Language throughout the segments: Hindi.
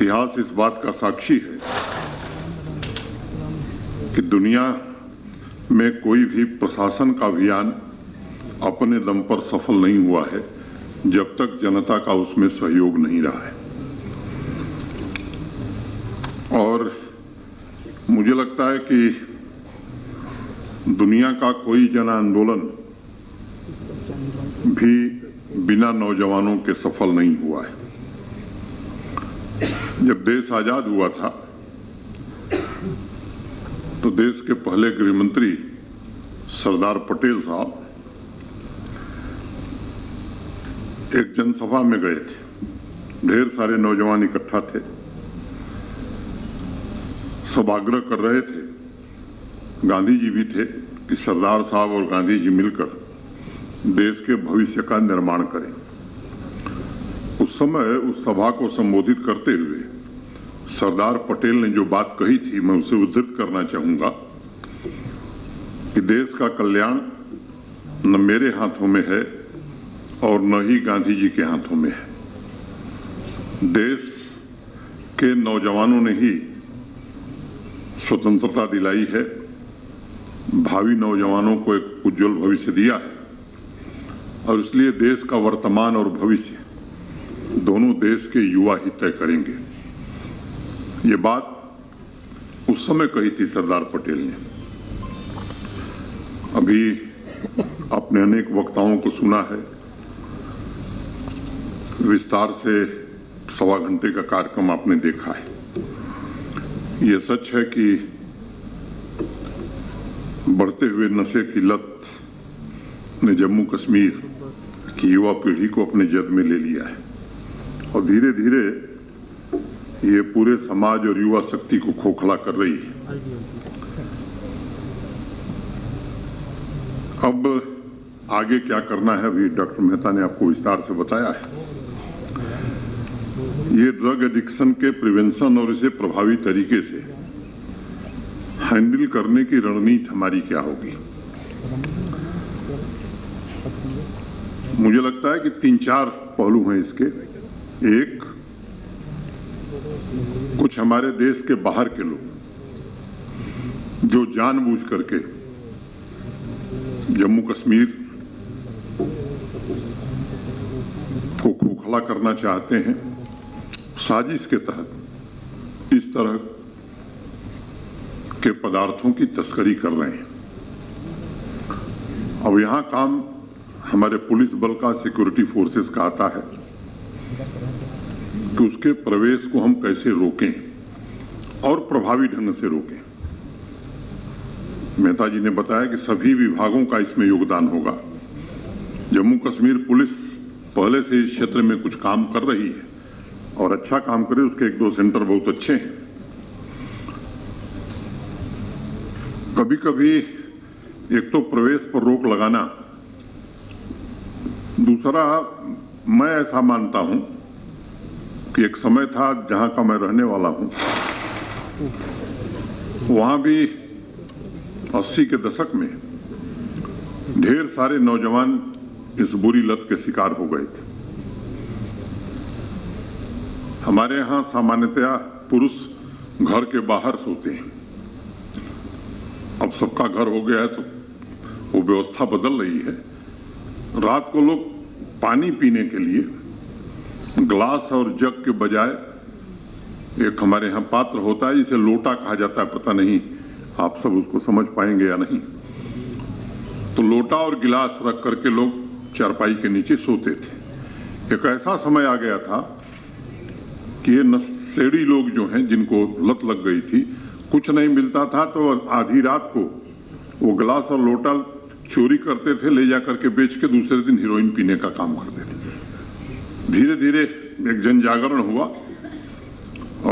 इतिहास इस बात का साक्षी है कि दुनिया में कोई भी प्रशासन का अभियान अपने दम पर सफल नहीं हुआ है जब तक जनता का उसमें सहयोग नहीं रहा है। और मुझे लगता है कि दुनिया का कोई जन आंदोलन भी बिना नौजवानों के सफल नहीं हुआ है। जब देश आजाद हुआ था तो देश के पहले गृह मंत्री सरदार पटेल साहब एक जनसभा में गए थे। ढेर सारे नौजवान इकट्ठा थे। सब आग्रह कर रहे थे, गांधी जी भी थे, कि सरदार साहब और गांधी जी मिलकर देश के भविष्य का निर्माण करें। उस समय उस सभा को संबोधित करते हुए सरदार पटेल ने जो बात कही थी, मैं उसे उद्धृत करना चाहूंगा कि देश का कल्याण न मेरे हाथों में है और न ही गांधी जी के हाथों में है। देश के नौजवानों ने ही स्वतंत्रता दिलाई है, भावी नौजवानों को एक उज्जवल भविष्य दिया है और इसलिए देश का वर्तमान और भविष्य दोनों देश के युवा ही तय करेंगे। ये बात उस समय कही थी सरदार पटेल ने। अभी आपने अनेक वक्ताओं को सुना है, विस्तार से 1.25 घंटे का कार्यक्रम आपने देखा है। ये सच है कि बढ़ते हुए नशे की लत ने जम्मू कश्मीर की युवा पीढ़ी को अपने जद में ले लिया है और धीरे धीरे ये पूरे समाज और युवा शक्ति को खोखला कर रही है। अब आगे क्या करना है, अभी डॉक्टर मेहता ने आपको विस्तार से बताया है। ये ड्रग एडिक्शन के प्रिवेंशन और इसे प्रभावी तरीके से हैंडल करने की रणनीति हमारी क्या होगी। मुझे लगता है कि 3-4 पहलू हैं इसके। एक, कुछ हमारे देश के बाहर के लोग जो जानबूझ करके जम्मू कश्मीर को खोखला करना चाहते हैं, साजिश के तहत इस तरह के पदार्थों की तस्करी कर रहे हैं। अब यहाँ काम हमारे पुलिस बल का, सिक्योरिटी फोर्सेस का आता है कि उसके प्रवेश को हम कैसे रोकें और प्रभावी ढंग से रोकें। मेहता जी ने बताया कि सभी विभागों का इसमें योगदान होगा। जम्मू कश्मीर पुलिस पहले से इस क्षेत्र में कुछ काम कर रही है और अच्छा काम करे, उसके 1-2 सेंटर बहुत अच्छे हैं। कभी कभी एक तो प्रवेश पर रोक लगाना, दूसरा मैं ऐसा मानता हूं कि एक समय था जहां का मैं रहने वाला हूं, वहां भी 80 के दशक में ढेर सारे नौजवान इस बुरी लत के शिकार हो गए थे। हमारे यहाँ सामान्यतया पुरुष घर के बाहर सोते हैं। अब सबका घर हो गया है तो वो व्यवस्था बदल रही है। रात को लोग पानी पीने के लिए ग्लास और जग के बजाय एक हमारे यहाँ पात्र होता है जिसे लोटा कहा जाता है, पता नहीं आप सब उसको समझ पाएंगे या नहीं। तो लोटा और गिलास रख करके लोग चारपाई के नीचे सोते थे। एक ऐसा समय आ गया था कि ये नशेड़ी लोग जो हैं, जिनको लत लग गई थी, कुछ नहीं मिलता था तो आधी रात को वो गिलास और लोटा चोरी करते थे, ले जा करके बेच के दूसरे दिन हीरोइन पीने का काम करते थे। धीरे धीरे एक जन जागरण हुआ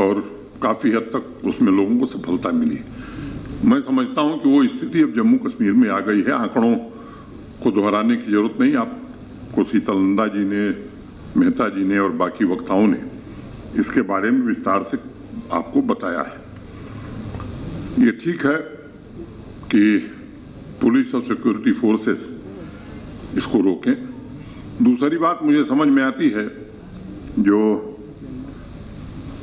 और काफी हद तक उसमें लोगों को सफलता मिली। मैं समझता हूं कि वो स्थिति अब जम्मू कश्मीर में आ गई है। आंकड़ों को दोहराने की जरूरत नहीं, आपको शीतलनंदा जी ने, मेहता जी ने और बाकी वक्ताओं ने इसके बारे में विस्तार से आपको बताया है। ये ठीक है कि पुलिस और सिक्योरिटी फोर्सेस इसको रोकें। दूसरी बात मुझे समझ में आती है, जो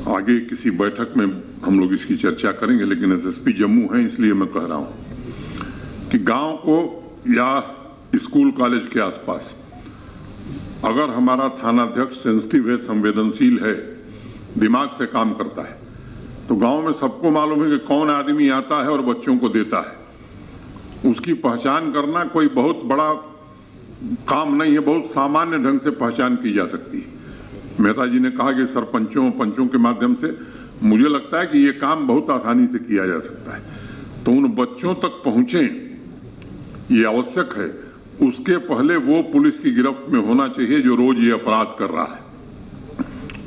आगे किसी बैठक में हम लोग इसकी चर्चा करेंगे, लेकिन एसएसपी जम्मू है इसलिए मैं कह रहा हूं कि गांव को या स्कूल कॉलेज के आसपास अगर हमारा थानाध्यक्ष सेंसिटिव है, संवेदनशील है, दिमाग से काम करता है, तो गांव में सबको मालूम है कि कौन आदमी आता है और बच्चों को देता है। उसकी पहचान करना कोई बहुत बड़ा काम नहीं है, बहुत सामान्य ढंग से पहचान की जा सकती है। मेहता जी ने कहा कि सरपंचों पंचों के माध्यम से, मुझे लगता है कि ये काम बहुत आसानी से किया जा सकता है। तो उन बच्चों तक पहुंचे ये आवश्यक है। उसके पहले वो पुलिस की गिरफ्त में होना चाहिए जो रोज ये अपराध कर रहा है,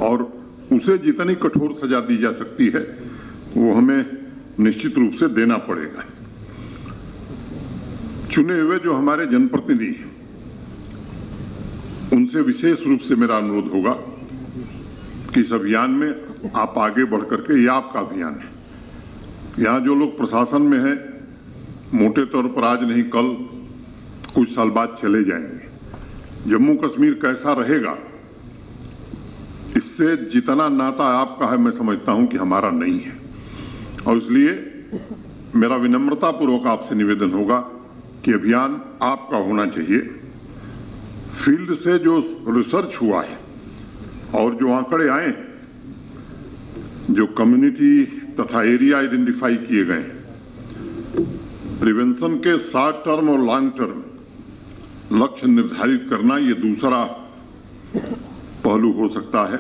और उसे जितनी कठोर सजा दी जा सकती है वो हमें निश्चित रूप से देना पड़ेगा। चुने हुए जो हमारे जनप्रतिनिधि हैं उनसे विशेष रूप से मेरा अनुरोध होगा कि इस अभियान में आप आगे बढ़ करके, ये आपका अभियान है। यहाँ जो लोग प्रशासन में हैं मोटे तौर पर आज नहीं कल, कुछ साल बाद चले जाएंगे। जम्मू कश्मीर कैसा रहेगा इससे जितना नाता आपका है, मैं समझता हूं कि हमारा नहीं है। और इसलिए मेरा विनम्रतापूर्वक आपसे निवेदन होगा कि अभियान आपका होना चाहिए। फील्ड से जो रिसर्च हुआ है और जो आंकड़े आए हैं, जो कम्युनिटी तथा एरिया आइडेंटिफाई किए गए, प्रिवेंशन के शॉर्ट टर्म और लॉन्ग टर्म लक्ष्य निर्धारित करना, ये दूसरा पहलू हो सकता है।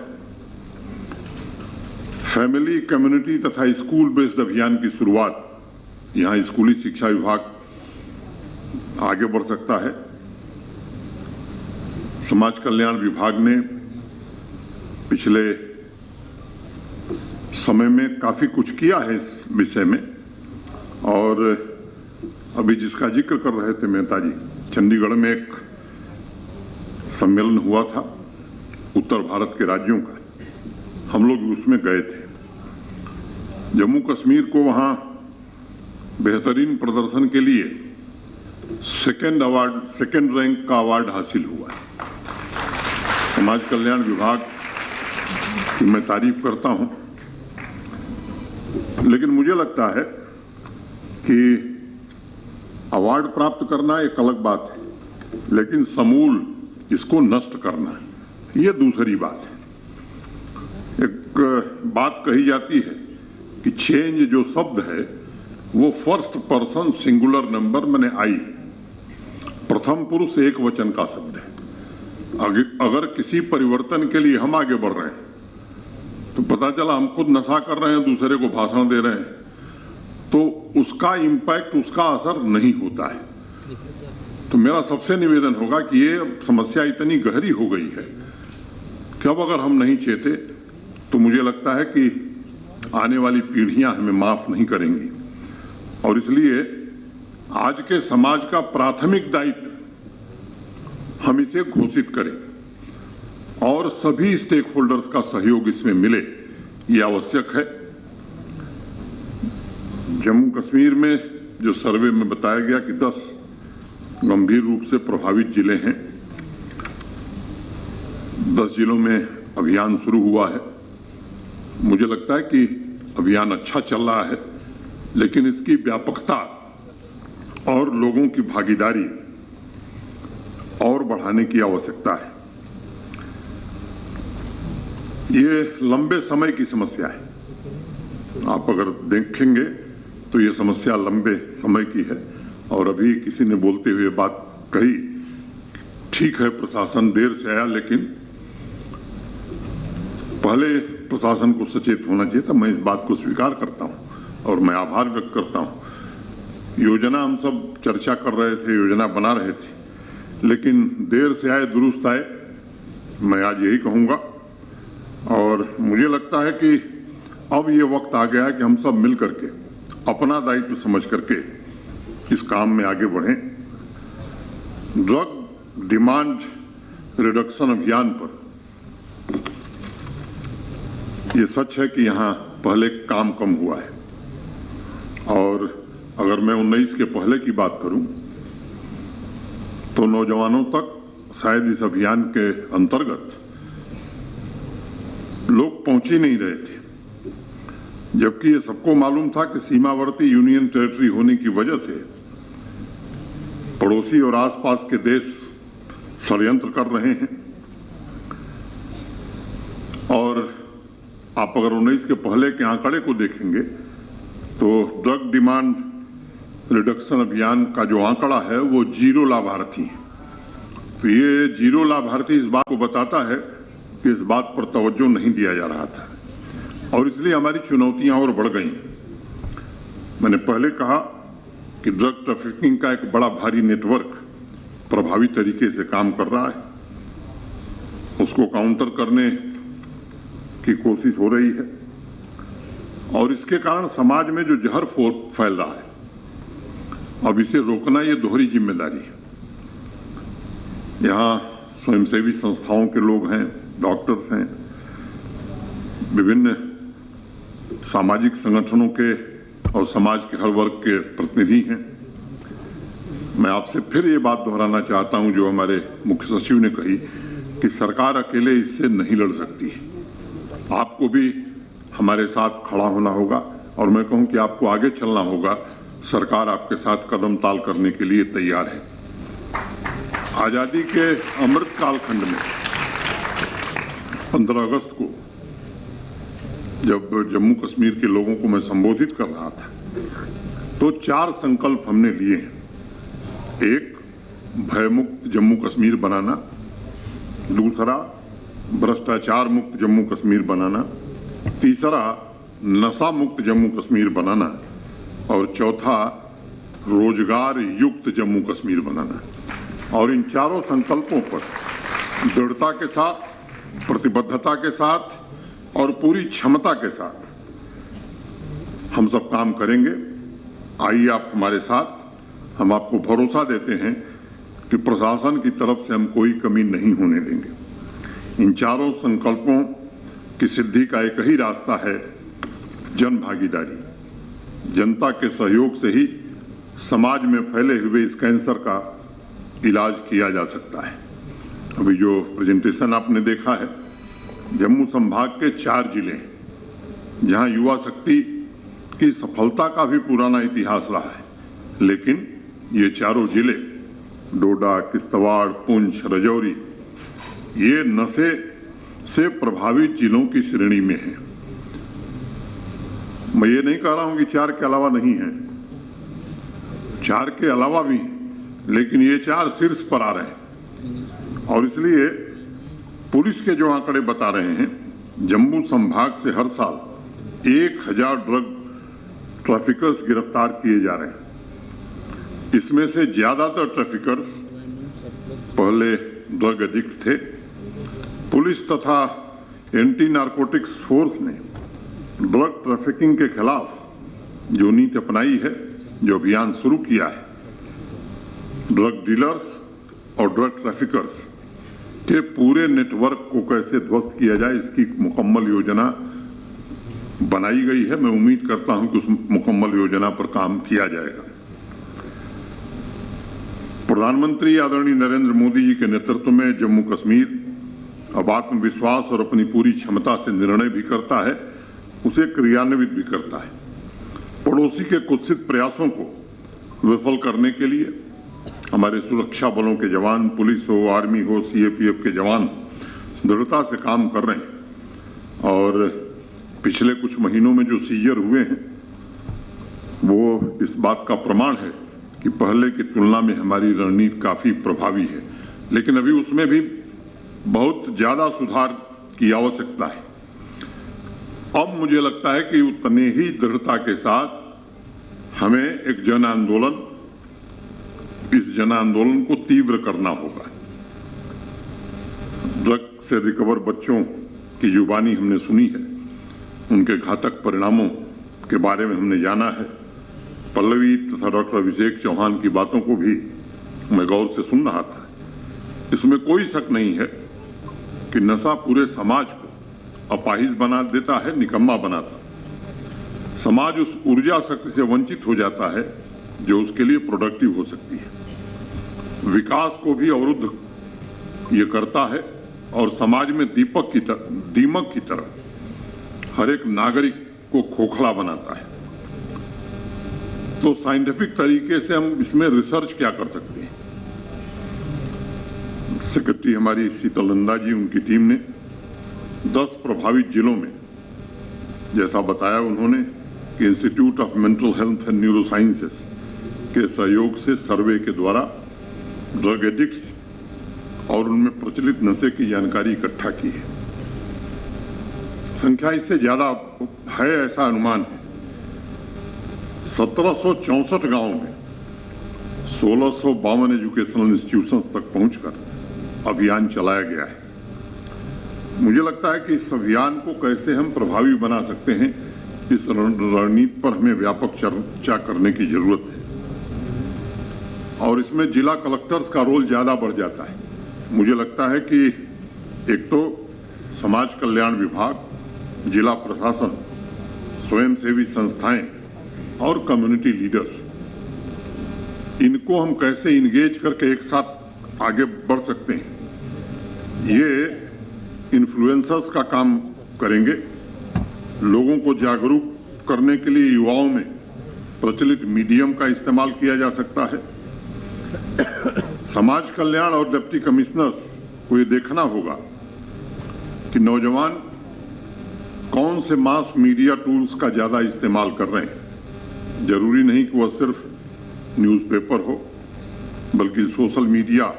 फैमिली, कम्युनिटी तथा स्कूल बेस्ड अभियान की शुरुआत, यहाँ स्कूली शिक्षा विभाग आगे बढ़ सकता है। समाज कल्याण विभाग ने पिछले समय में काफी कुछ किया है इस विषय में, और अभी जिसका जिक्र कर रहे थे मेहता जी, चंडीगढ़ में एक सम्मेलन हुआ था उत्तर भारत के राज्यों का, हम लोग उसमें गए थे। जम्मू कश्मीर को वहाँ बेहतरीन प्रदर्शन के लिए सेकंड रैंक का अवार्ड हासिल हुआ है। समाज कल्याण विभाग की मैं तारीफ करता हूँ, लेकिन मुझे लगता है कि अवार्ड प्राप्त करना एक अलग बात है, लेकिन समूल इसको नष्ट करना ये दूसरी बात है। एक बात कही जाती है कि चेंज जो शब्द है वो फर्स्ट पर्सन सिंगुलर नंबर माने आई, प्रथम पुरुष एक वचन का शब्द है। अगर किसी परिवर्तन के लिए हम आगे बढ़ रहे हैं तो पता चला हम खुद नशा कर रहे हैं, दूसरे को भाषण दे रहे हैं, तो उसका इम्पैक्ट, उसका असर नहीं होता है। तो मेरा सबसे निवेदन होगा कि ये समस्या इतनी गहरी हो गई है कि अब अगर हम नहीं चेते तो मुझे लगता है कि आने वाली पीढ़ियां हमें माफ नहीं करेंगी। और इसलिए आज के समाज का प्राथमिक दायित्व हम इसे घोषित करें और सभी स्टेक होल्डर्स का सहयोग इसमें मिले, ये आवश्यक है। जम्मू कश्मीर में जो सर्वे में बताया गया कि 10 गंभीर रूप से प्रभावित जिले हैं, 10 जिलों में अभियान शुरू हुआ है। मुझे लगता है कि अभियान अच्छा चल रहा है, लेकिन इसकी व्यापकता और लोगों की भागीदारी और बढ़ाने की आवश्यकता है। ये लंबे समय की समस्या है, आप अगर देखेंगे तो ये समस्या लंबे समय की है। और अभी किसी ने बोलते हुए बात कही, ठीक है प्रशासन देर से आया, लेकिन पहले प्रशासन को सचेत होना चाहिए था। मैं इस बात को स्वीकार करता हूं और मैं आभार व्यक्त करता हूं। योजना हम सब चर्चा कर रहे थे, योजना बना रहे थे, लेकिन देर से आए दुरुस्त आए, मैं आज यही कहूंगा। और मुझे लगता है कि अब ये वक्त आ गया है कि हम सब मिल करके अपना दायित्व समझ करके इस काम में आगे बढ़ें। ड्रग डिमांड रिडक्शन अभियान पर ये सच है कि यहाँ पहले काम कम हुआ है, और अगर मैं 19 के पहले की बात करूं तो नौजवानों तक शायद इस अभियान के अंतर्गत लोग पहुंच ही नहीं रहे थे। जबकि ये सबको मालूम था कि सीमावर्ती यूनियन टेरिटरी होने की वजह से पड़ोसी और आसपास के देश षड्यंत्र कर रहे हैं। और आप अगर 19 के पहले के आंकड़े को देखेंगे तो ड्रग डिमांड रिडक्शन अभियान का जो आंकड़ा है वो 0 लाभार्थी है। तो ये 0 लाभार्थी इस बात को बताता है कि इस बात पर तवज्जो नहीं दिया जा रहा था और इसलिए हमारी चुनौतियां और बढ़ गई। मैंने पहले कहा कि ड्रग ट्रैफिकिंग का एक बड़ा भारी नेटवर्क प्रभावी तरीके से काम कर रहा है, उसको काउंटर करने की कोशिश हो रही है और इसके कारण समाज में जो जहर फैल रहा है, अब इसे रोकना ये दोहरी जिम्मेदारी है। यहाँ स्वयंसेवी संस्थाओं के लोग हैं, डॉक्टर्स हैं, विभिन्न सामाजिक संगठनों के और समाज के हर वर्ग के प्रतिनिधि हैं। मैं आपसे फिर ये बात दोहराना चाहता हूं जो हमारे मुख्य सचिव ने कही कि सरकार अकेले इससे नहीं लड़ सकती है, आपको भी हमारे साथ खड़ा होना होगा और मैं कहूं कि आपको आगे चलना होगा। सरकार आपके साथ कदम ताल करने के लिए तैयार है। आजादी के अमृत कालखंड में 15 अगस्त को जब जम्मू कश्मीर के लोगों को मैं संबोधित कर रहा था तो 4 संकल्प हमने लिए हैं। एक, भयमुक्त जम्मू कश्मीर बनाना, दूसरा भ्रष्टाचार मुक्त जम्मू कश्मीर बनाना, तीसरा नशा मुक्त जम्मू कश्मीर बनाना और चौथा रोजगार युक्त जम्मू कश्मीर बनाना। और इन चारों संकल्पों पर दृढ़ता के साथ, प्रतिबद्धता के साथ और पूरी क्षमता के साथ हम सब काम करेंगे। आइए आप हमारे साथ, हम आपको भरोसा देते हैं कि प्रशासन की तरफ से हम कोई कमी नहीं होने देंगे। इन चारों संकल्पों की सिद्धि का एक ही रास्ता है, जन भागीदारी। जनता के सहयोग से ही समाज में फैले हुए इस कैंसर का इलाज किया जा सकता है। अभी जो प्रेजेंटेशन आपने देखा है, जम्मू संभाग के 4 जिले जहां युवा शक्ति की सफलता का भी पुराना इतिहास रहा है, लेकिन ये चारों जिले डोडा, किश्तवाड़, पुंछ, राजौरी ये नशे से प्रभावित जिलों की श्रेणी में हैं। मैं ये नहीं कह रहा हूं कि 4 के अलावा नहीं है, 4 के अलावा भी हैं, लेकिन ये 4 शीर्ष पर आ रहे हैं। और इसलिए पुलिस के जो आंकड़े बता रहे हैं, जम्मू संभाग से हर साल 1000 ड्रग ट्रैफिकर्स गिरफ्तार किए जा रहे हैं। इसमें से ज्यादातर ट्रैफिकर्स पहले ड्रग एडिक्ट थे। पुलिस तथा एंटी नारकोटिक्स फोर्स ने ड्रग ट्रैफिकिंग के खिलाफ जो नीति अपनाई है, जो अभियान शुरू किया है, ड्रग डीलर्स और ड्रग ट्रैफिकर्स के पूरे नेटवर्क को कैसे ध्वस्त किया जाए, इसकी मुकम्मल योजना बनाई गई है। मैं उम्मीद करता हूं कि उस मुकम्मल योजना पर काम किया जाएगा। प्रधानमंत्री आदरणीय नरेंद्र मोदी जी के नेतृत्व में जम्मू कश्मीर अब आत्मविश्वास और अपनी पूरी क्षमता से निर्णय भी करता है, उसे क्रियान्वित भी करता है। पड़ोसी के कुत्सित प्रयासों को विफल करने के लिए हमारे सुरक्षा बलों के जवान, पुलिस हो, आर्मी हो, सीएपीएफ के जवान दृढ़ता से काम कर रहे हैं। और पिछले कुछ महीनों में जो सीजर हुए हैं वो इस बात का प्रमाण है कि पहले की तुलना में हमारी रणनीति काफी प्रभावी है, लेकिन अभी उसमें भी बहुत ज्यादा सुधार की आवश्यकता है। अब मुझे लगता है कि उतने ही दृढ़ता के साथ हमें एक जन आंदोलन, इस जन आंदोलन को तीव्र करना होगा। ड्रग से रिकवर बच्चों की जुबानी हमने सुनी है, उनके घातक परिणामों के बारे में हमने जाना है। पल्लवी तथा डॉक्टर अभिषेक चौहान की बातों को भी मैं गौर से सुन रहा था। इसमें कोई शक नहीं है कि नशा पूरे समाज को अपाहिज बना देता है, निकम्मा बनाता। समाज उस ऊर्जा शक्ति से वंचित हो जाता है जो उसके लिए प्रोडक्टिव हो सकती है। विकास को भी अवरुद्ध ये करता है और समाज में दीमक की तरह हर एक नागरिक को खोखला बनाता है। तो साइंटिफिक तरीके से हम इसमें रिसर्च क्या कर सकते हैं? सेक्रेटरी हमारी शीतल नंदा जी, उनकी टीम ने 10 प्रभावित जिलों में, जैसा बताया उन्होंने, कि institute of mental health and neuro sciences के सहयोग से सर्वे के द्वारा ड्रग एडिक्ट्स और उनमें प्रचलित नशे की जानकारी इकट्ठा की है। संख्या इससे ज्यादा है ऐसा अनुमान है। 1764 गांवों में 1652 एजुकेशनल इंस्टीट्यूशंस तक पहुंचकर अभियान चलाया गया है। मुझे लगता है कि इस अभियान को कैसे हम प्रभावी बना सकते हैं, इस रणनीति पर हमें व्यापक चर्चा करने की जरूरत है। और इसमें जिला कलेक्टर्स का रोल ज्यादा बढ़ जाता है। मुझे लगता है कि एक तो समाज कल्याण विभाग, जिला प्रशासन, स्वयंसेवी संस्थाएं और कम्युनिटी लीडर्स, इनको हम कैसे इंगेज करके एक साथ आगे बढ़ सकते हैं, ये इन्फ्लुएंसर्स का काम करेंगे। लोगों को जागरूक करने के लिए युवाओं में प्रचलित मीडियम का इस्तेमाल किया जा सकता है। समाज कल्याण और डिप्टी कमिश्नर्स को ये देखना होगा कि नौजवान कौन से मास मीडिया टूल्स का ज्यादा इस्तेमाल कर रहे हैं। जरूरी नहीं कि वह सिर्फ न्यूज़पेपर हो, बल्कि सोशल मीडिया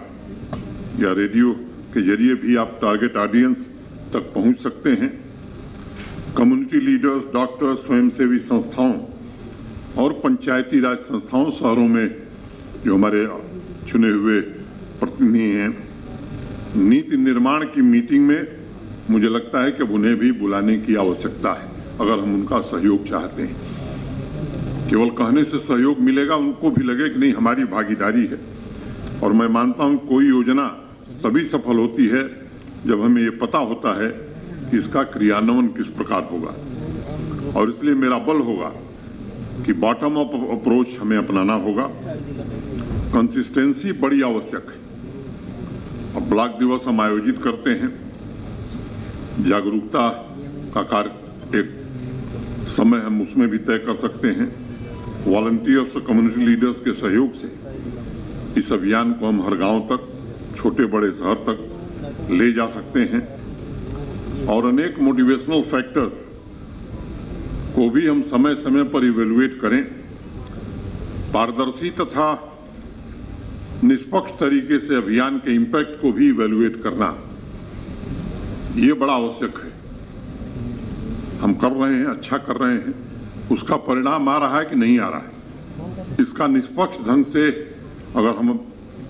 या रेडियो के जरिए भी आप टारगेट ऑडियंस तक पहुंच सकते हैं। कम्युनिटी लीडर्स, डॉक्टर्स, स्वयंसेवी संस्थाओं और पंचायती राज संस्थाओं, शहरों में जो हमारे चुने हुए प्रतिनिधि हैं, नीति निर्माण की मीटिंग में मुझे लगता है कि उन्हें भी बुलाने की आवश्यकता है, अगर हम उनका सहयोग चाहते हैं। केवल कहने से सहयोग मिलेगा, उनको भी लगे कि नहीं हमारी भागीदारी है। और मैं मानता हूं कोई योजना तभी सफल होती है जब हमें ये पता होता है कि इसका क्रियान्वयन किस प्रकार होगा। और इसलिए मेरा बल होगा कि बॉटम अप अप्रोच हमें अपनाना होगा। कंसिस्टेंसी बड़ी आवश्यक है। अब ब्लॉक दिवस हम आयोजित करते हैं, जागरूकता का कार्य एक समय हम उसमें भी तय कर सकते हैं। वॉलंटियर्स और कम्युनिटी लीडर्स के सहयोग से इस अभियान को हम हर गांव तक, छोटे बड़े शहर तक ले जा सकते हैं। और अनेक मोटिवेशनल फैक्टर्स को भी हम समय समय पर इवेलुएट करें। पारदर्शी तथा निष्पक्ष तरीके से अभियान के इम्पैक्ट को भी इवेलुएट करना, ये बड़ा आवश्यक है। हम कर रहे हैं, अच्छा कर रहे हैं, उसका परिणाम आ रहा है कि नहीं आ रहा है, इसका निष्पक्ष ढंग से अगर हम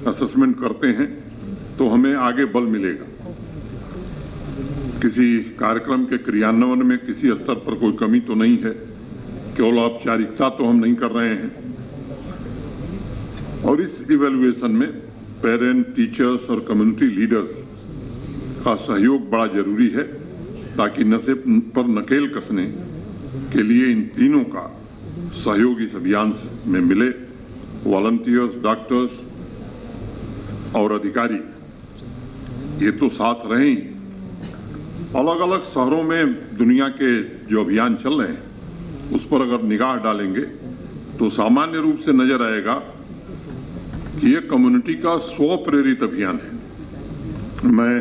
असेसमेंट करते हैं तो हमें आगे बल मिलेगा। किसी कार्यक्रम के क्रियान्वयन में किसी स्तर पर कोई कमी तो नहीं है, केवल औपचारिकता तो हम नहीं कर रहे हैं। और इस इवैल्यूएशन में पेरेंट, टीचर्स और कम्युनिटी लीडर्स का सहयोग बड़ा जरूरी है, ताकि नशे पर नकेल कसने के लिए इन तीनों का सहयोग इस अभियान में मिले। वॉलंटियर्स, डॉक्टर्स और अधिकारी ये तो साथ रहे ही। अलग अलग शहरों में दुनिया के जो अभियान चल रहे हैं उस पर अगर निगाह डालेंगे तो सामान्य रूप से नजर आएगा कि ये कम्युनिटी का स्व प्रेरित अभियान है। मैं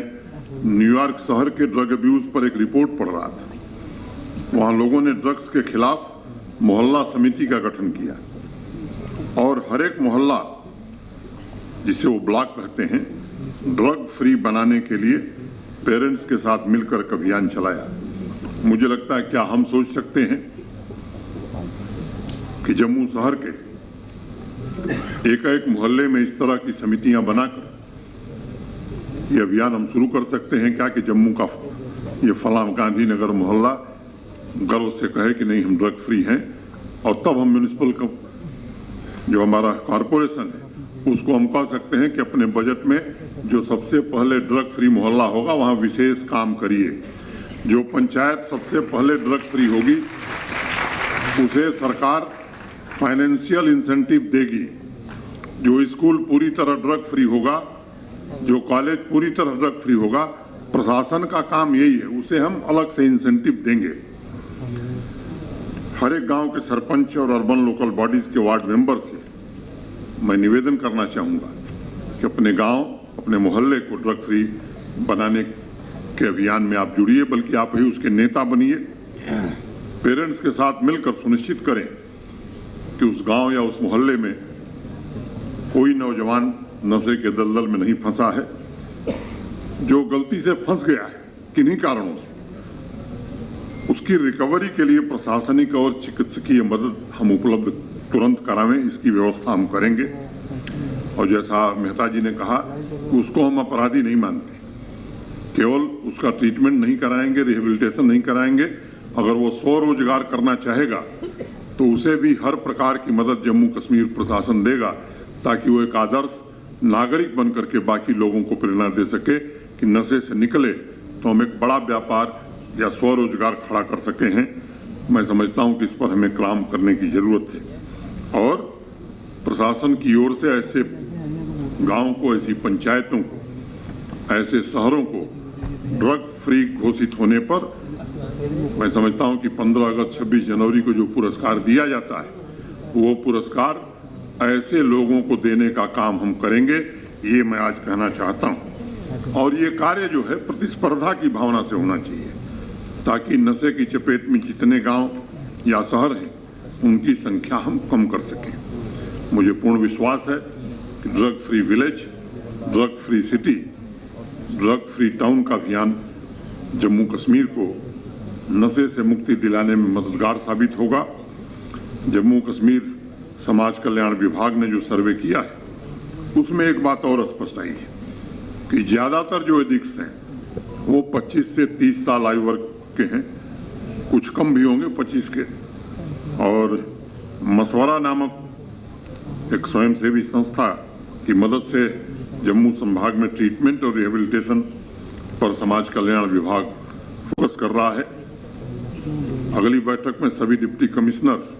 न्यूयॉर्क शहर के ड्रग अब्यूज पर एक रिपोर्ट पढ़ रहा था। वहां लोगों ने ड्रग्स के खिलाफ मोहल्ला समिति का गठन किया और हर एक मोहल्ला, जिसे वो ब्लॉक कहते हैं, ड्रग फ्री बनाने के लिए पेरेंट्स के साथ मिलकर अभियान चलाया। मुझे लगता है क्या हम सोच सकते हैं कि जम्मू शहर के एक एक मोहल्ले में इस तरह की समितियां बनाकर ये अभियान हम शुरू कर सकते हैं क्या? कि जम्मू का ये फलां गांधीनगर मोहल्ला गर्व से कहे कि नहीं हम ड्रग फ्री हैं, और तब हम म्यूनिसिपल जो हमारा कॉरपोरेशन है उसको हम कह सकते हैं कि अपने बजट में जो सबसे पहले ड्रग फ्री मोहल्ला होगा वहां विशेष काम करिए। जो पंचायत सबसे पहले ड्रग फ्री होगी उसे सरकार फाइनेंशियल इंसेंटिव देगी। जो स्कूल पूरी तरह ड्रग फ्री होगा, जो कॉलेज पूरी तरह ड्रग फ्री होगा, प्रशासन का काम यही है, उसे हम अलग से इंसेंटिव देंगे। हर एक गांव के सरपंच और अर्बन लोकल बॉडीज के वार्ड मेंबर से मैं निवेदन करना चाहूँगा कि अपने गांव, अपने मोहल्ले को ड्रग फ्री बनाने के अभियान में आप जुड़िए, बल्कि आप ही उसके नेता बनिए। पेरेंट्स के साथ मिलकर सुनिश्चित करें कि उस गांव या उस मोहल्ले में कोई नौजवान नशे के दलदल में नहीं फंसा है। जो गलती से फंस गया है किन्हीं कारणों से, उसकी रिकवरी के लिए प्रशासनिक और चिकित्सकीय मदद हम उपलब्ध तुरंत करावें, इसकी व्यवस्था हम करेंगे। और जैसा मेहता जी ने कहा कि उसको हम अपराधी नहीं मानते, केवल उसका ट्रीटमेंट नहीं कराएंगे, रिहेबिलिटेशन नहीं कराएंगे। अगर वो स्वरोजगार करना चाहेगा तो उसे भी हर प्रकार की मदद जम्मू कश्मीर प्रशासन देगा, ताकि वो एक आदर्श नागरिक बनकर के बाकी लोगों को प्रेरणा दे सके कि नशे से निकले तो हम एक बड़ा व्यापार या स्वरोजगार खड़ा कर सके हैं। मैं समझता हूं कि इस पर हमें काम करने की जरूरत है और प्रशासन की ओर से ऐसे गांव को, ऐसी पंचायतों को, ऐसे शहरों को ड्रग फ्री घोषित होने पर मैं समझता हूं कि 15 अगस्त 26 जनवरी को जो पुरस्कार दिया जाता है, वो पुरस्कार ऐसे लोगों को देने का काम हम करेंगे, ये मैं आज कहना चाहता हूं। और ये कार्य जो है प्रतिस्पर्धा की भावना से होना चाहिए, ताकि नशे की चपेट में जितने गांव या शहर हैं उनकी संख्या हम कम कर सकें। मुझे पूर्ण विश्वास है कि drug free village, drug free city, drug free town का अभियान जम्मू कश्मीर को नशे से मुक्ति दिलाने में मददगार साबित होगा। जम्मू कश्मीर समाज कल्याण विभाग ने जो सर्वे किया है उसमें एक बात और स्पष्ट आई है कि ज्यादातर जो एडिक्ट्स हैं वो 25 से 30 साल आयु वर्ग के हैं, कुछ कम भी होंगे 25 के। और मशवरा नामक एक स्वयंसेवी संस्था की मदद से जम्मू संभाग में ट्रीटमेंट और रिहेबिलिटेशन पर समाज कल्याण विभाग फोकस कर रहा है। अगली बैठक में सभी डिप्टी कमिश्नर्स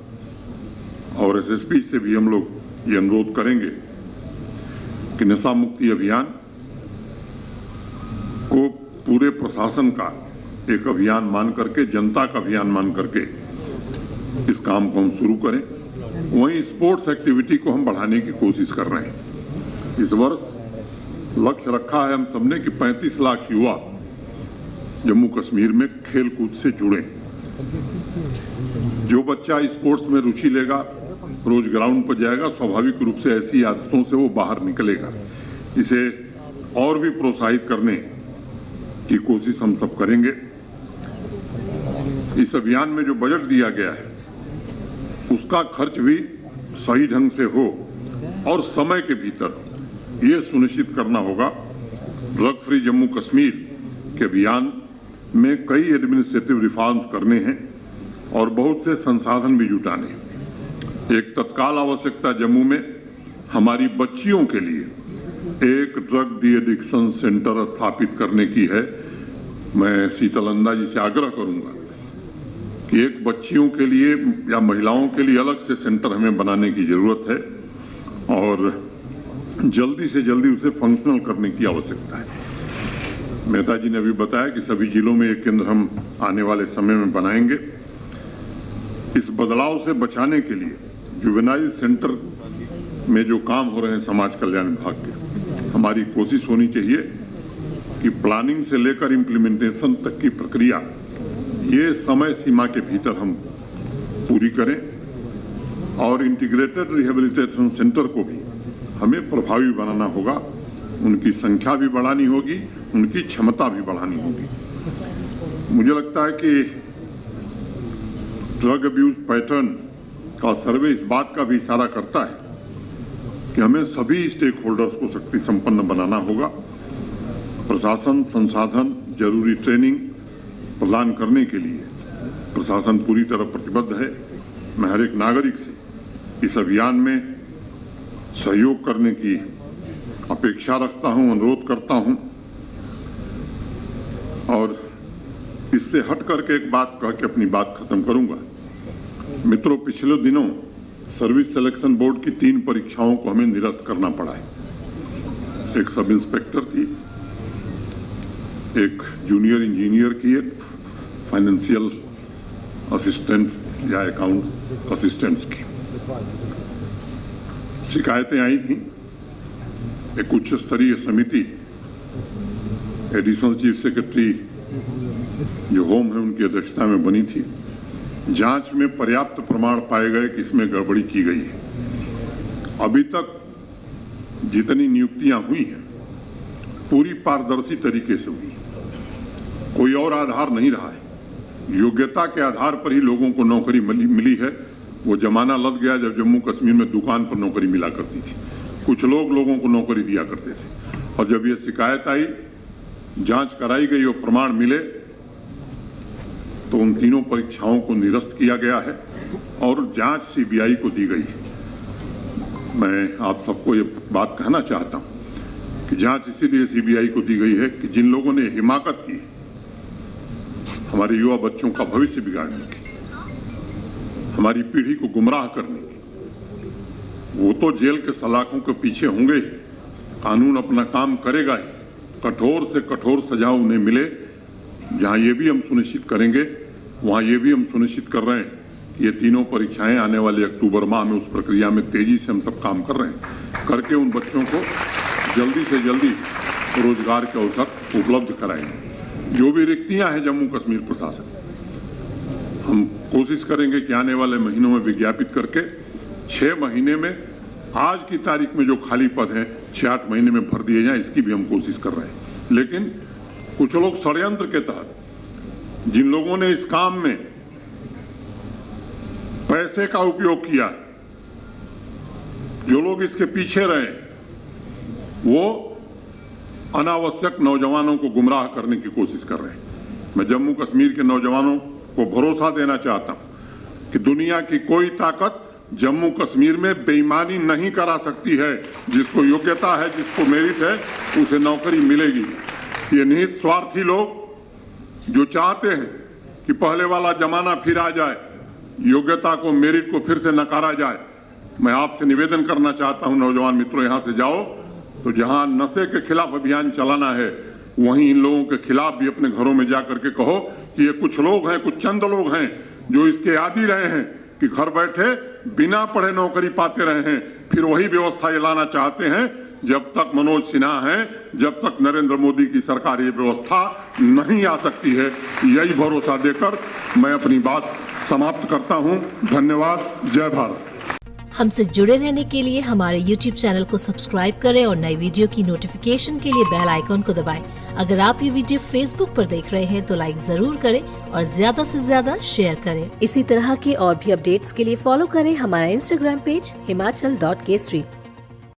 और एसएसपी से भी हम लोग ये अनुरोध करेंगे कि नशा मुक्ति अभियान को पूरे प्रशासन का एक अभियान मान करके, जनता का अभियान मान करके इस काम को हम शुरू करें। वहीं स्पोर्ट्स एक्टिविटी को हम बढ़ाने की कोशिश कर रहे हैं। इस वर्ष लक्ष्य रखा है हम सबने कि 35 लाख युवा जम्मू कश्मीर में खेल कूद से जुड़े। जो बच्चा स्पोर्ट्स में रुचि लेगा, रोज ग्राउंड पर जाएगा, स्वाभाविक रूप से ऐसी आदतों से वो बाहर निकलेगा। इसे और भी प्रोत्साहित करने की कोशिश हम सब करेंगे। इस अभियान में जो बजट दिया गया है उसका खर्च भी सही ढंग से हो और समय के भीतर ये सुनिश्चित करना होगा। ड्रग फ्री जम्मू कश्मीर के अभियान में कई एडमिनिस्ट्रेटिव रिफॉर्म्स करने हैं और बहुत से संसाधन भी जुटाने हैं। एक तत्काल आवश्यकता जम्मू में हमारी बच्चियों के लिए एक ड्रग डी एडिक्शन सेंटर स्थापित करने की है। मैं शीतलंदा जी से आग्रह करूंगा कि एक बच्चियों के लिए या महिलाओं के लिए अलग से सेंटर हमें बनाने की जरूरत है और जल्दी से जल्दी उसे फंक्शनल करने की आवश्यकता है। मेहता जी ने अभी बताया कि सभी जिलों में एक केंद्र हम आने वाले समय में बनाएंगे। इस बदलाव से बचाने के लिए जुवेनाइल सेंटर में जो काम हो रहे हैं समाज कल्याण विभाग के, हमारी कोशिश होनी चाहिए कि प्लानिंग से लेकर इम्प्लीमेंटेशन तक की प्रक्रिया ये समय सीमा के भीतर हम पूरी करें और इंटीग्रेटेड रिहेबिलिटेशन सेंटर को भी हमें प्रभावी बनाना होगा। उनकी संख्या भी बढ़ानी होगी, उनकी क्षमता भी बढ़ानी होगी। मुझे लगता है कि ड्रग अब्यूज पैटर्न का सर्वे इस बात का भी इशारा करता है कि हमें सभी स्टेक होल्डर्स को शक्ति संपन्न बनाना होगा। प्रशासन, संसाधन, जरूरी ट्रेनिंग प्रदान करने के लिए प्रशासन पूरी तरह प्रतिबद्ध है। मैं हर एक नागरिक से इस अभियान में सहयोग करने की अपेक्षा रखता हूं, अनुरोध करता हूं। और इससे हट करके एक बात कह के अपनी बात खत्म करूंगा। मित्रों, पिछले दिनों सर्विस सिलेक्शन बोर्ड की 3 परीक्षाओं को हमें निरस्त करना पड़ा है। एक सब इंस्पेक्टर की, एक जूनियर इंजीनियर की, एक फाइनेंशियल असिस्टेंट्स या अकाउंट्स असिस्टेंट्स की शिकायतें आई थी। एक उच्च स्तरीय समिति एडिशनल चीफ सेक्रेटरी जो होम है उनकी अध्यक्षता में बनी थी। जांच में पर्याप्त प्रमाण पाए गए कि इसमें गड़बड़ी की गई है। अभी तक जितनी नियुक्तियां हुई हैं पूरी पारदर्शी तरीके से हुई, कोई और आधार नहीं रहा है। योग्यता के आधार पर ही लोगों को नौकरी मिली है। वो जमाना लग गया जब जम्मू कश्मीर में दुकान पर नौकरी मिला करती थी, कुछ लोगों को नौकरी दिया करते थे। और जब ये शिकायत आई, जांच कराई गई और प्रमाण मिले तो उन तीनों परीक्षाओं को निरस्त किया गया है और जांच सीबीआई को दी गई है। मैं आप सबको ये बात कहना चाहता हूं कि जांच इसीलिए सीबीआई को दी गई है कि जिन लोगों ने हिमाकत की हमारे युवा बच्चों का भविष्य बिगाड़ने की, हमारी पीढ़ी को गुमराह करने की, वो तो जेल के सलाखों के पीछे होंगे ही। कानून अपना काम करेगा ही। कठोर से कठोर सजा उन्हें मिले। जहां ये भी हम सुनिश्चित करेंगे, वहां ये भी हम सुनिश्चित कर रहे हैं कि ये तीनों परीक्षाएं आने वाले अक्टूबर माह में, उस प्रक्रिया में तेजी से हम सब काम कर रहे हैं, करके उन बच्चों को जल्दी से जल्दी रोजगार के अवसर उपलब्ध कराएंगे। जो भी रिक्तियां हैं जम्मू कश्मीर प्रशासन, हम कोशिश करेंगे कि आने वाले महीनों में विज्ञापित करके 6 महीने में, आज की तारीख में जो खाली पद हैं 6-8 महीने में भर दिए जाएं, इसकी भी हम कोशिश कर रहे हैं। लेकिन कुछ लोग षड्यंत्र के तहत, जिन लोगों ने इस काम में पैसे का उपयोग किया, जो लोग इसके पीछे रहे, वो अनावश्यक नौजवानों को गुमराह करने की कोशिश कर रहे हैं। मैं जम्मू कश्मीर के नौजवानों को भरोसा देना चाहता हूं कि दुनिया की कोई ताकत जम्मू कश्मीर में बेईमानी नहीं करा सकती है। जिसको योग्यता है, जिसको मेरिट है, उसे नौकरी मिलेगी। ये निहित स्वार्थी लोग जो चाहते हैं कि पहले वाला जमाना फिर आ जाए, योग्यता को, मेरिट को फिर से नकारा जाए, मैं आपसे निवेदन करना चाहता हूं नौजवान मित्रों, यहां से जाओ तो जहां नशे के खिलाफ अभियान चलाना है, वहीं इन लोगों के खिलाफ भी अपने घरों में जाकर के कहो कि ये कुछ लोग हैं, कुछ चंद लोग हैं जो इसके आदी रहे हैं कि घर बैठे बिना पढ़े नौकरी पाते रहे हैं। फिर वही व्यवस्था ये लाना चाहते हैं। जब तक मनोज सिन्हा है, जब तक नरेंद्र मोदी की सरकार, ये व्यवस्था नहीं आ सकती है। यही भरोसा देकर मैं अपनी बात समाप्त करता हूं। धन्यवाद। जय भारत। हमसे जुड़े रहने के लिए हमारे YouTube चैनल को सब्सक्राइब करें और नई वीडियो की नोटिफिकेशन के लिए बेल आइकॉन को दबाएं। अगर आप ये वीडियो Facebook पर देख रहे हैं तो लाइक जरूर करें और ज्यादा से ज्यादा शेयर करें। इसी तरह के और भी अपडेट्स के लिए फॉलो करें हमारा Instagram पेज himachal.केसरी।